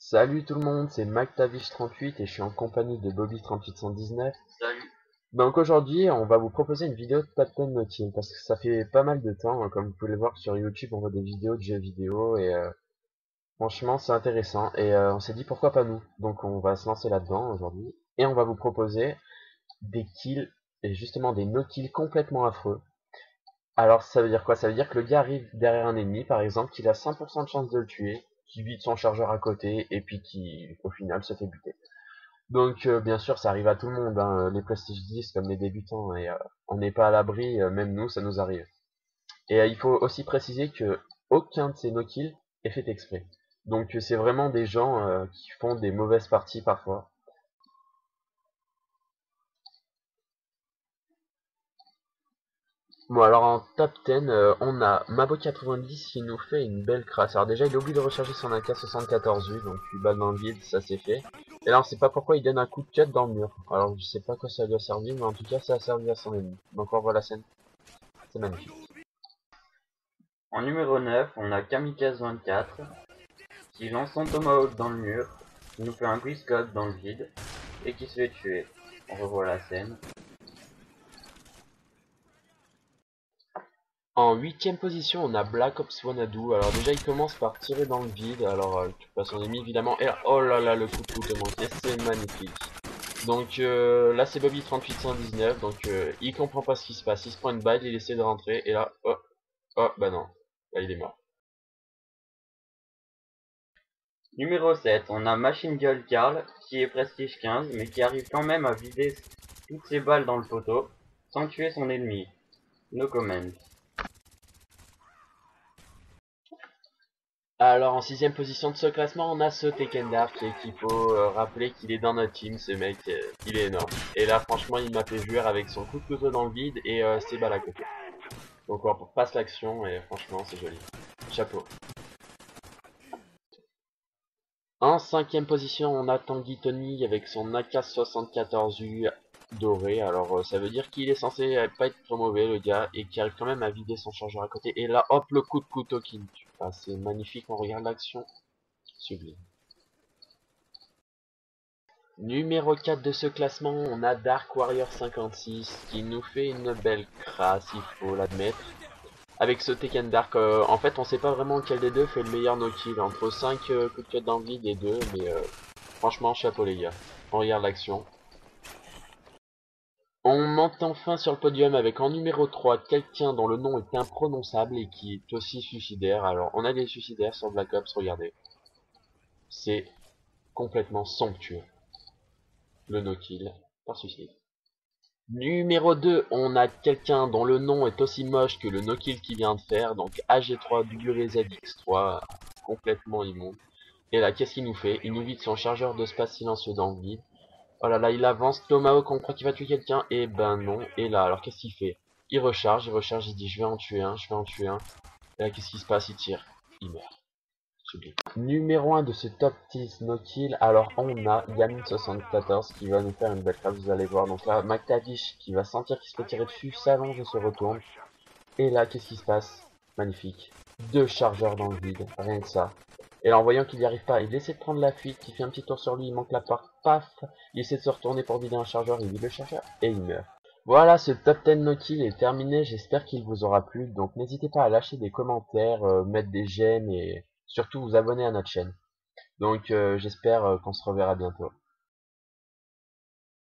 Salut tout le monde, c'est McTavish38 et je suis en compagnie de Bobby3819. Salut. Donc aujourd'hui, on va vous proposer une vidéo de Top 10 No Kill parce que ça fait pas mal de temps, comme vous pouvez le voir sur YouTube, on voit des vidéos de jeux vidéo et franchement c'est intéressant et on s'est dit pourquoi pas nous. Donc on va se lancer là-dedans aujourd'hui et on va vous proposer des kills et justement des no kills complètement affreux. Alors ça veut dire quoi? Ça veut dire que le gars arrive derrière un ennemi par exemple, qu'il a 100% de chance de le tuer, qui vide son chargeur à côté et puis qui au final se fait buter. Donc bien sûr ça arrive à tout le monde, hein, les Prestige 10 comme les débutants, et on n'est pas à l'abri, même nous ça nous arrive. Et il faut aussi préciser que aucun de ces no-kills est fait exprès. Donc c'est vraiment des gens qui font des mauvaises parties parfois. Bon alors en top 10, on a Mabo90 qui nous fait une belle crasse. Alors déjà il oublie de recharger son AK-74U, donc 8 balles dans le vide, ça c'est fait. Et là on sait pas pourquoi il donne un coup de cut dans le mur. Alors je sais pas à quoi ça lui a servi, mais en tout cas ça a servi à son ennemi. Donc on revoit la scène, c'est magnifique. En numéro 9, on a Kamikaze24 qui lance son tomahawk dans le mur, qui nous fait un briscode dans le vide et qui se fait tuer. On revoit la scène. En huitième position, on a Black Ops Wanadu. Alors déjà, il commence par tirer dans le vide. Alors, tu passes son ennemi évidemment. Et là, oh là là, le coup de couteau manqué, c'est magnifique. Donc là, c'est Bobby 3819. Donc il comprend pas ce qui se passe. Il se prend une balle, il essaie de rentrer. Et là, oh, oh, bah non, là il est mort. Numéro 7, on a Machine Gun Carl qui est prestige 15 mais qui arrive quand même à vider toutes ses balles dans le poteau sans tuer son ennemi. No comment. Alors en sixième position de ce classement, on a ce Tekendar qu'il faut rappeler qu'il est dans notre team. Ce mec, il est énorme. Et là, franchement, il m'a fait jouer avec son coup de couteau dans le vide et ses balles à côté. Donc on passe l'action et franchement c'est joli. Chapeau. En cinquième position, on a Tanguy Tony avec son AK-74U doré. Alors ça veut dire qu'il est censé pas être trop mauvais le gars et qui arrive quand même à vider son chargeur à côté. Et là hop, le coup de couteau qui me tue. Ah, c'est magnifique, on regarde l'action. Sublime. Numéro 4 de ce classement, on a Dark Warrior 56 qui nous fait une belle crasse, il faut l'admettre. Avec ce Tekken Dark, en fait on sait pas vraiment lequel des deux fait le meilleur no-kill, entre 5 coups de cut dans le vide et 2, mais franchement chapeau les gars, on regarde l'action. On monte enfin sur le podium avec en numéro 3 quelqu'un dont le nom est imprononçable et qui est aussi suicidaire. Alors on a des suicidaires sur Black Ops, regardez. C'est complètement somptueux, le no-kill par suicide. Numéro 2, on a quelqu'un dont le nom est aussi moche que le no-kill qu'il vient de faire, donc AG3WZX3, complètement immonde. Et là, qu'est-ce qu'il nous fait? Il nous vide son chargeur de space silencieux dans le vide. Oh là là, il avance, Tomahawk, on croit qu'il va tuer quelqu'un, et ben non. Et là, alors qu'est-ce qu'il fait? Il recharge, il dit je vais en tuer un, je vais en tuer un. Et là, qu'est-ce qui se passe? Il tire, il meurt. Sublime. Numéro 1 de ce top 10 no kill, alors on a Yamin74 qui va nous faire une belle crasse, vous allez voir. Donc là, McTavish qui va sentir qu'il se fait tirer dessus, s'allonge et se retourne. Et là, qu'est-ce qui se passe? Magnifique. Deux chargeurs dans le vide, rien que ça. Et là, en voyant qu'il n'y arrive pas, il essaie de prendre la fuite, il fait un petit tour sur lui, il manque la porte, paf, il essaie de se retourner pour vider un chargeur, il vide le chargeur, et il meurt. Voilà, ce top 10 no kill est terminé, j'espère qu'il vous aura plu, donc n'hésitez pas à lâcher des commentaires, mettre des j'aime et surtout vous abonner à notre chaîne. Donc j'espère qu'on se reverra bientôt.